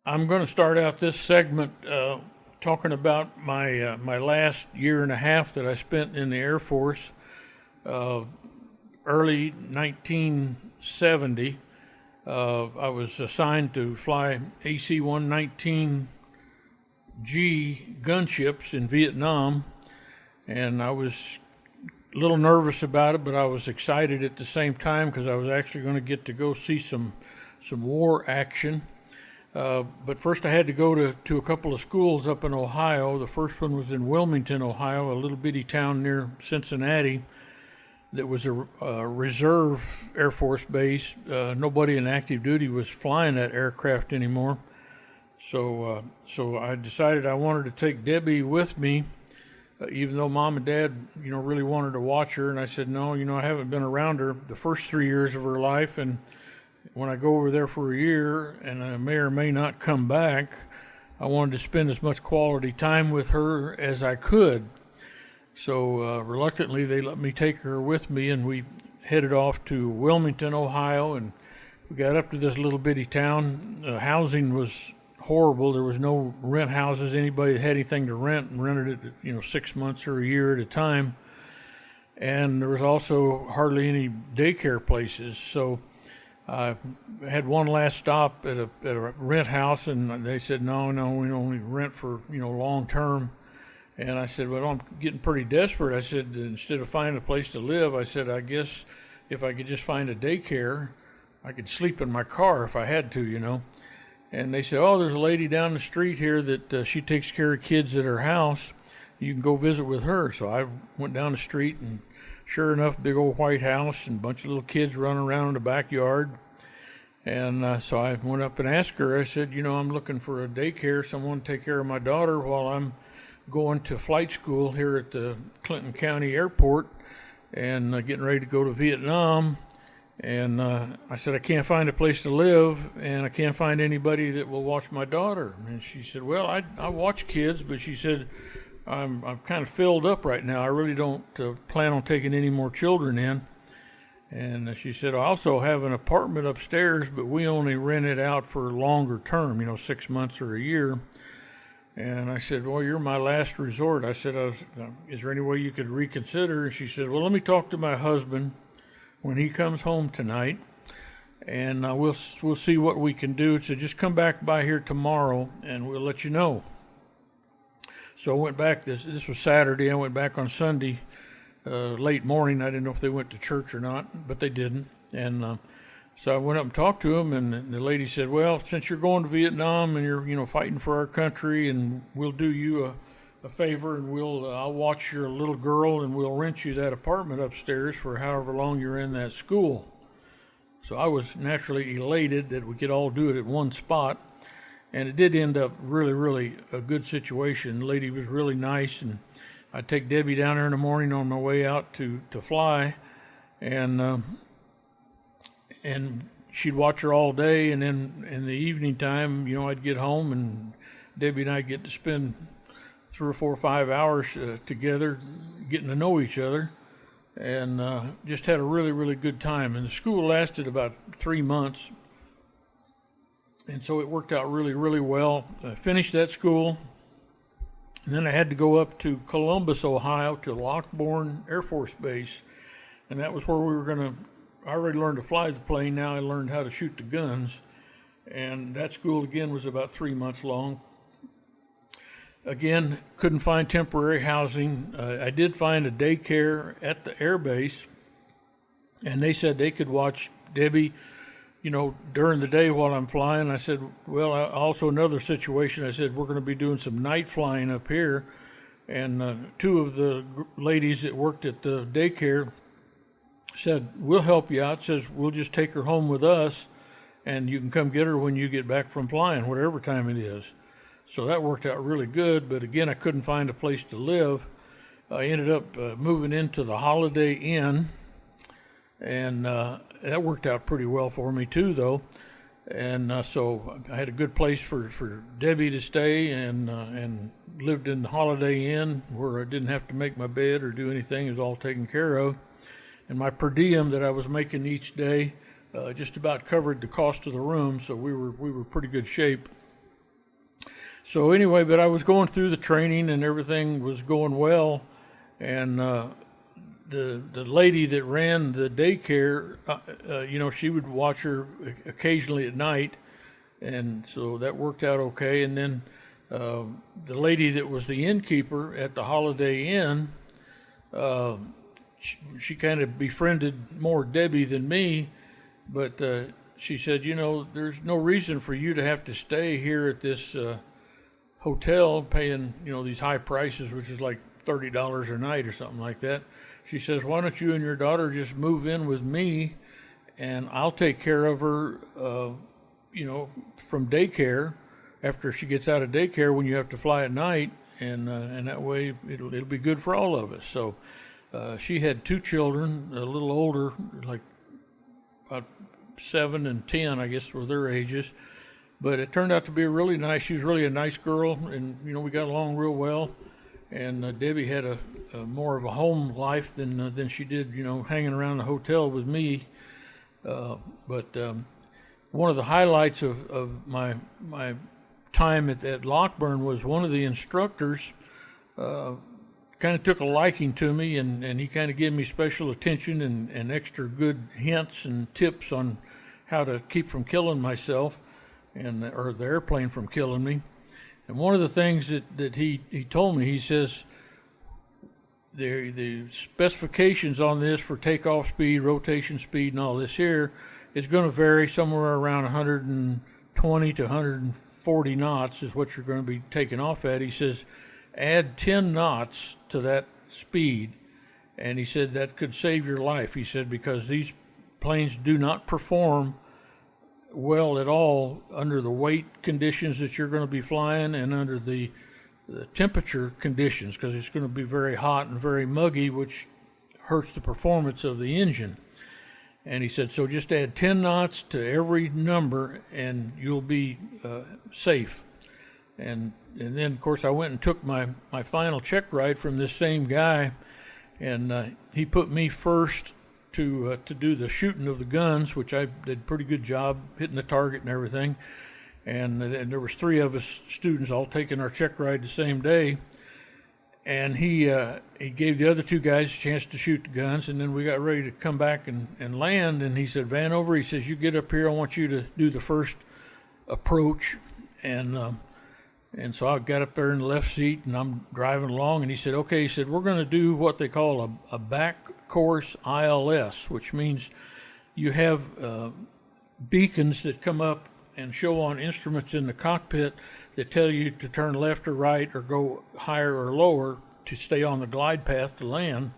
I'm going to start out this segment talking about my last year and a half that I spent in the Air Force. Early 1970, I was assigned to fly AC-119G gunships in Vietnam, and I was a little nervous about it, but I was excited at the same time because I was actually going to get to go see some war action. But first, I had to go to a couple of schools up in Ohio. The first one was in Wilmington, Ohio, a little bitty town near Cincinnati that was a reserve Air Force base. Nobody in active duty was flying that aircraft anymore. So I decided I wanted to take Debbie with me, even though Mom and Dad, really wanted to watch her. And I said, no, I haven't been around her the first 3 years of her life, and when I go over there for a year and I may or may not come back, I wanted to spend as much quality time with her as I could. So reluctantly, they let me take her with me, and we headed off to Wilmington, Ohio, and we got up to this little bitty town. Housing was horrible. There was no rent houses. Anybody that had anything to rent and rented it, 6 months or a year at a time. And there was also hardly any daycare places. So I had one last stop at a rent house, and they said, no, we only rent for, long term. And I said, well, I'm getting pretty desperate. I said, instead of finding a place to live, I said, I guess if I could just find a daycare, I could sleep in my car if I had to. And they said, oh, there's a lady down the street here that she takes care of kids at her house. You can go visit with her. So I went down the street, and sure enough, big old white house and a bunch of little kids running around in the backyard. And so I went up and asked her, I said, I'm looking for a daycare, someone to take care of my daughter while I'm going to flight school here at the Clinton County Airport and getting ready to go to Vietnam. And I said, I can't find a place to live, and I can't find anybody that will watch my daughter. And she said, well, I watch kids, but she said, I'm kind of filled up right now. I really don't plan on taking any more children in. And she said, I also have an apartment upstairs, but we only rent it out for longer term, 6 months or a year. And I said, well, you're my last resort. I said, is there any way you could reconsider? And she said, well, let me talk to my husband when he comes home tonight, and we'll see what we can do. So just come back by here tomorrow, and we'll let you know. So I went back. This was Saturday. I went back on Sunday, late morning. I didn't know if they went to church or not, but they didn't. And so I went up and talked to him, and the lady said, well, since you're going to Vietnam and you're fighting for our country, and we'll do you a favor, and I'll watch your little girl, and we'll rent you that apartment upstairs for however long you're in that school. So I was naturally elated that we could all do it at one spot. And it did end up really, really a good situation. The lady was really nice, and I'd take Debbie down there in the morning on my way out to fly, and she'd watch her all day, and then in the evening time, I'd get home, and Debbie and I get to spend 3 or 4 or 5 hours together, getting to know each other, and just had a really, really good time. And the school lasted about 3 months. And so it worked out really, really well. I finished that school, and then I had to go up to Columbus, Ohio, to Lockbourne Air Force Base, and that was where we were I already learned to fly the plane. Now I learned how to shoot the guns, and that school, again, was about 3 months long. Again, couldn't find temporary housing. I did find a daycare at the air base, and they said they could watch Debbie during the day while I'm flying. I said, well, also another situation, I said, we're going to be doing some night flying up here. And 2 of the ladies that worked at the daycare said, we'll help you out. Says, we'll just take her home with us, and you can come get her when you get back from flying, whatever time it is. So that worked out really good. But again, I couldn't find a place to live. I ended up moving into the Holiday Inn, and that worked out pretty well for me too, though. And so I had a good place for Debbie to stay, and lived in the Holiday Inn where I didn't have to make my bed or do anything. It was all taken care of. And my per diem that I was making each day just about covered the cost of the room, so we were pretty good shape. So anyway, but I was going through the training and everything was going well, and the lady that ran the daycare, she would watch her occasionally at night, and so that worked out okay. And then the lady that was the innkeeper at the Holiday Inn, she kind of befriended more Debbie than me, but she said, there's no reason for you to have to stay here at this hotel paying, these high prices, which is like $30 a night or something like that. She says, why don't you and your daughter just move in with me, and I'll take care of her, from daycare after she gets out of daycare when you have to fly at night, and that way it'll be good for all of us. So she had 2 children, a little older, like about 7 and 10, I guess were their ages. But it turned out to be she was really a nice girl, and we got along real well. And Debbie had a more of a home life than she did, hanging around the hotel with me. But one of the highlights of my time at Lockburn was one of the instructors kind of took a liking to me, and he kind of gave me special attention and extra good hints and tips on how to keep from killing myself, or the airplane from killing me. And one of the things that he told me, he says, the specifications on this for takeoff speed, rotation speed, and all this here is going to vary somewhere around 120 to 140 knots is what you're going to be taking off at. He says, add 10 knots to that speed, and he said that could save your life. He said, because these planes do not perform well at all under the weight conditions that you're going to be flying and under the temperature conditions, because it's going to be very hot and very muggy, which hurts the performance of the engine. And he said, so just add 10 knots to every number and you'll be safe. And then, of course, I went and took my final check ride from this same guy, and he put me first to do the shooting of the guns, which I did a pretty good job hitting the target and everything. And there was 3 of us students all taking our check ride the same day. And he gave the other 2 guys a chance to shoot the guns, and then we got ready to come back and land. And he said, Vanover, he says, you get up here, I want you to do the first approach. And so I got up there in the left seat, and I'm driving along, and he said, okay, he said, we're going to do what they call a back course ILS, which means you have beacons that come up and show on instruments in the cockpit that tell you to turn left or right or go higher or lower to stay on the glide path to land.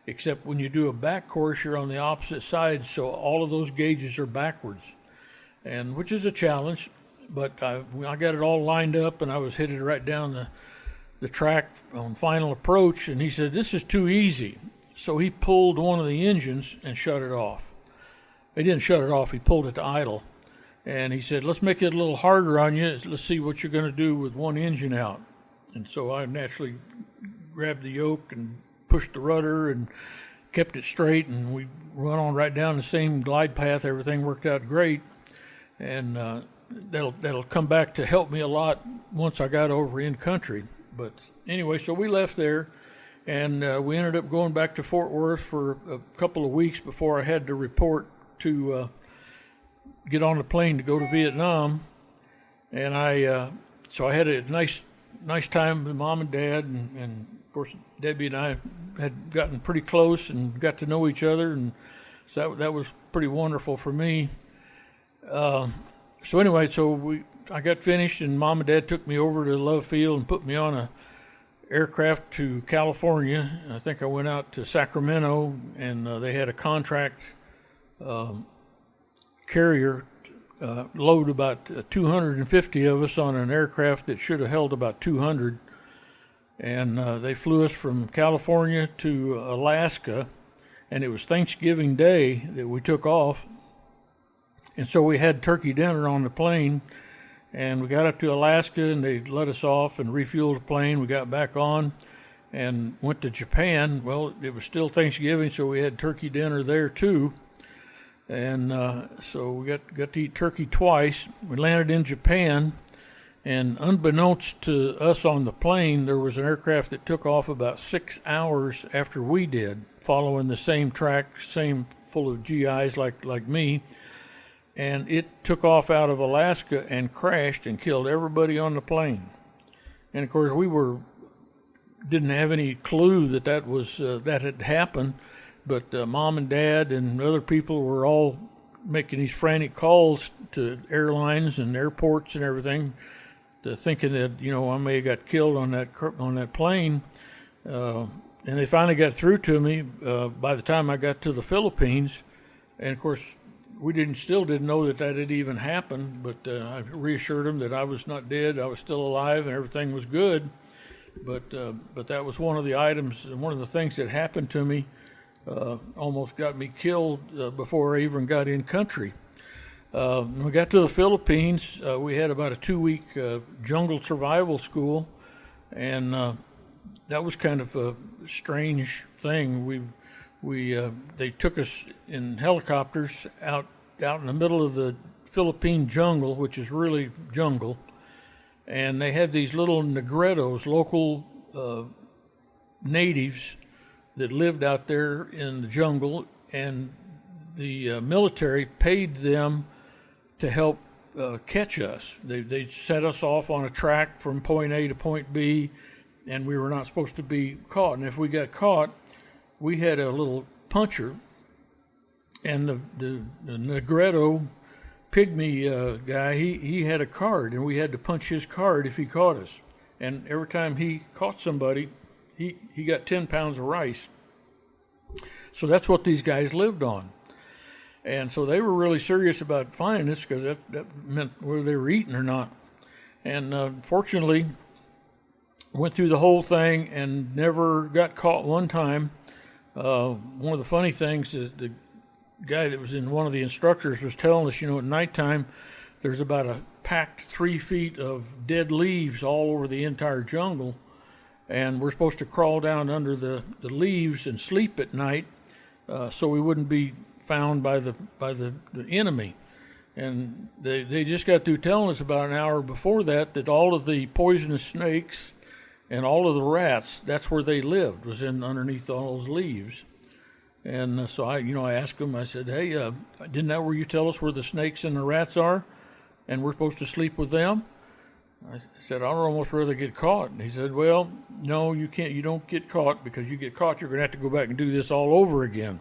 Except when you do a back course, you're on the opposite side, so all of those gauges are backwards, and which is a challenge. But I got it all lined up, and I was headed right down the track on final approach, and he said, this is too easy. So he pulled one of the engines and shut it off. He didn't shut it off, he pulled it to idle. And he said, let's make it a little harder on you. Let's see what you're going to do with one engine out. And so I naturally grabbed the yoke and pushed the rudder and kept it straight, and we went on right down the same glide path. Everything worked out great. And that'll come back to help me a lot once I got over in country. But anyway, so we left there, and we ended up going back to Fort Worth for a couple of weeks before I had to report to get on the plane to go to Vietnam. And so I had a nice time with Mom and Dad, and of course Debbie and I had gotten pretty close and got to know each other, and so that was pretty wonderful for me. So anyway, I got finished, and Mom and Dad took me over to Love Field and put me on a aircraft to California. I think I went out to Sacramento, and they had a contract carrier load about 250 of us on an aircraft that should have held about 200. And they flew us from California to Alaska, and it was Thanksgiving Day that we took off. And so we had turkey dinner on the plane, and we got up to Alaska, and they let us off and refueled the plane. We got back on and went to Japan. Well, it was still Thanksgiving, so we had turkey dinner there too. And so we got to eat turkey twice. We landed in Japan, And unbeknownst to us on the plane, there was an aircraft that took off about 6 hours after we did, following the same track, same full of GIs like me. And it took off out of Alaska and crashed and killed everybody on the plane. And of course, we didn't have any clue that that had happened. But Mom and Dad and other people were all making these frantic calls to airlines and airports and everything, thinking that I may have got killed on that plane. And they finally got through to me by the time I got to the Philippines. And of course, we still didn't know that had even happened. But I reassured them that I was not dead, I was still alive, and everything was good. But that was one of the items, one of the things that happened to me. Almost got me killed before I even got in country. When we got to the Philippines, we had about a 2-week jungle survival school, and that was kind of a strange thing. They took us in helicopters out in the middle of the Philippine jungle, which is really jungle, and they had these little Negretos, local natives that lived out there in the jungle, and the military paid them to help catch us. They set us off on a track from point A to point B, and we were not supposed to be caught. And if we got caught, we had a little puncher, and the Negreto pygmy guy, he had a card, and we had to punch his card if he caught us. And every time he caught somebody, he got 10 pounds of rice. So that's what these guys lived on. And so they were really serious about finding us, because that meant whether they were eating or not. And fortunately, went through the whole thing and never got caught one time. One of the funny things is the guy that was in one of the instructors was telling us, at nighttime, there's about a packed 3 feet of dead leaves all over the entire jungle. And we're supposed to crawl down under the leaves and sleep at night, so we wouldn't be found by the enemy. And they just got through telling us about an hour before that all of the poisonous snakes and all of the rats, that's where they lived, was underneath all those leaves. And so I asked them, I said, hey, didn't that where you tell us where the snakes and the rats are, and we're supposed to sleep with them? I said, I'd almost rather get caught. And he said, well, no, you can't. You don't get caught, because you get caught, you're going to have to go back and do this all over again.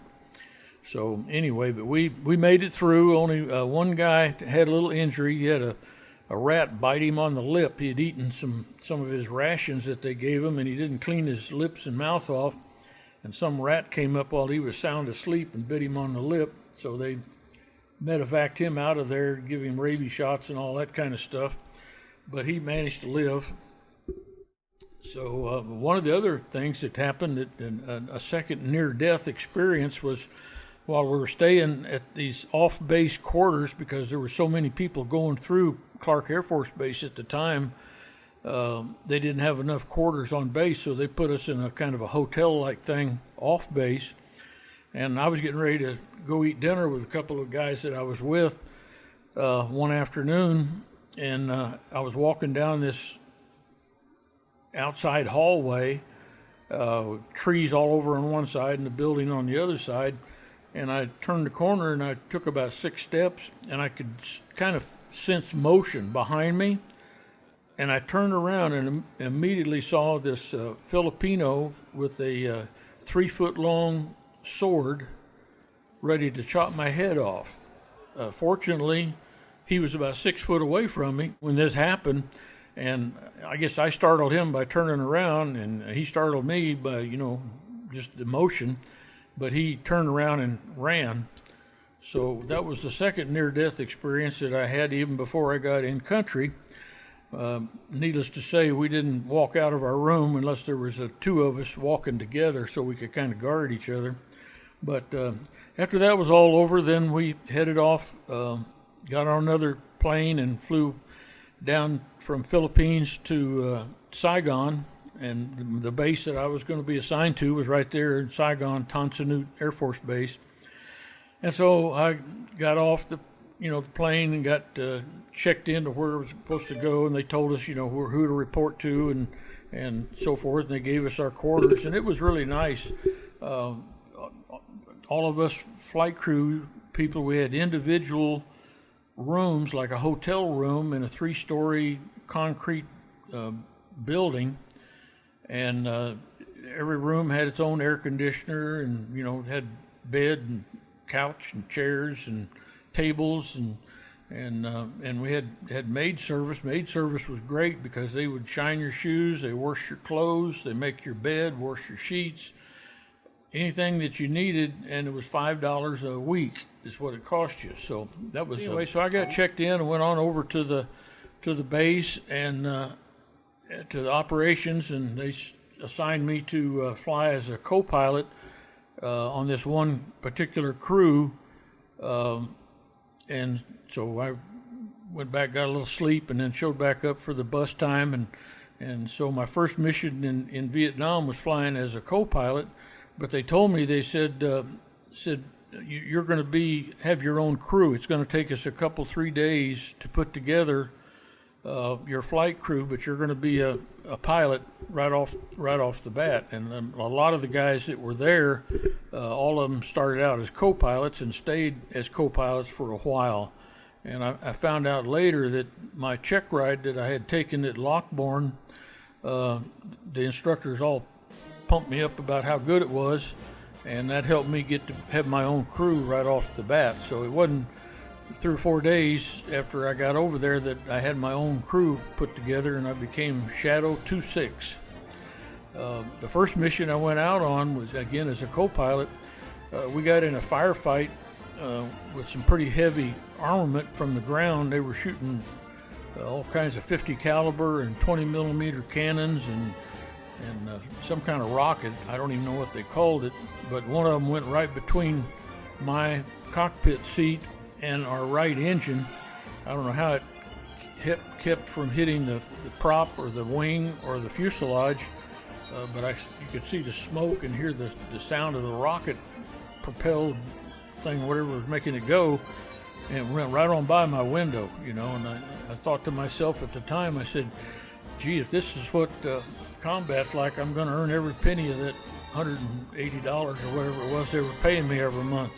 So anyway, but we made it through. Only one guy had a little injury. He had a rat bite him on the lip. He had eaten some of his rations that they gave him, and he didn't clean his lips and mouth off. And some rat came up while he was sound asleep and bit him on the lip. So they medevaced him out of there, give him rabies shots and all that kind of stuff. But he managed to live. So one of the other things that happened, a second near-death experience, was while we were staying at these off-base quarters, because there were so many people going through Clark Air Force Base at the time. They didn't have enough quarters on base, so they put us in a kind of a hotel-like thing off base. And I was getting ready to go eat dinner with a couple of guys that I was with one afternoon. And I was walking down this outside hallway, trees all over on one side and the building on the other side. And I turned the corner and I took about 6 steps, and I could kind of sense motion behind me. And I turned around and immediately saw this Filipino with a 3-foot-long sword ready to chop my head off. Fortunately, he was about 6 foot away from me when this happened, and I guess I startled him by turning around, and he startled me by, just emotion, but he turned around and ran. So that was the second near-death experience that I had even before I got in country. Needless to say, we didn't walk out of our room unless there was 2 of us walking together so we could kind of guard each other. But after that was all over, then we headed off, got on another plane and flew down from Philippines to Saigon, and the base that I was going to be assigned to was right there in Saigon, Tan Son Nhut Air Force Base. And so I got off the the plane and got checked into where it was supposed to go, and they told us, who to report to and so forth, and they gave us our quarters, and it was really nice. All of us flight crew people, we had individual rooms, like a hotel room in a 3-story concrete building, and every room had its own air conditioner, and had bed and couch and chairs and tables, and we had maid service. Maid service was great because they would shine your shoes, they wash your clothes, they make your bed, wash your sheets, anything that you needed, and it was $5 a week is what it cost you. So that was anyway. So I got checked in and went on over to the base and to the operations, and they assigned me to fly as a co-pilot on this one particular crew, and so I went back, got a little sleep, and then showed back up for the bus time, and so my first mission in Vietnam was flying as a co-pilot. But they told me, they said you're going to have your own crew. It's going to take us 3 days to put together your flight crew, but you're going to be a pilot right off the bat. And a lot of the guys that were there, all of them started out as co-pilots and stayed as co-pilots for a while. And I found out later that my check ride that I had taken at Lockbourne, the instructors all pumped me up about how good it was, and that helped me get to have my own crew right off the bat. So it wasn't 3 or 4 days after I got over there that I had my own crew put together, and I became Shadow 26. The first mission I went out on was, again, as a co-pilot. We got in a firefight with some pretty heavy armament from the ground. They were shooting all kinds of 50 caliber and 20 millimeter cannons and some kind of rocket. I don't even know what they called it, but one of them went right between my cockpit seat and our right engine. I don't know how it kept from hitting the prop or the wing or the fuselage, but you could see the smoke and hear the sound of the rocket propelled thing, whatever was making it go, and it went right on by my window, and I thought to myself at the time, I said, gee, if this is what combat's I'm going to earn every penny of that $180 or whatever it was they were paying me every month.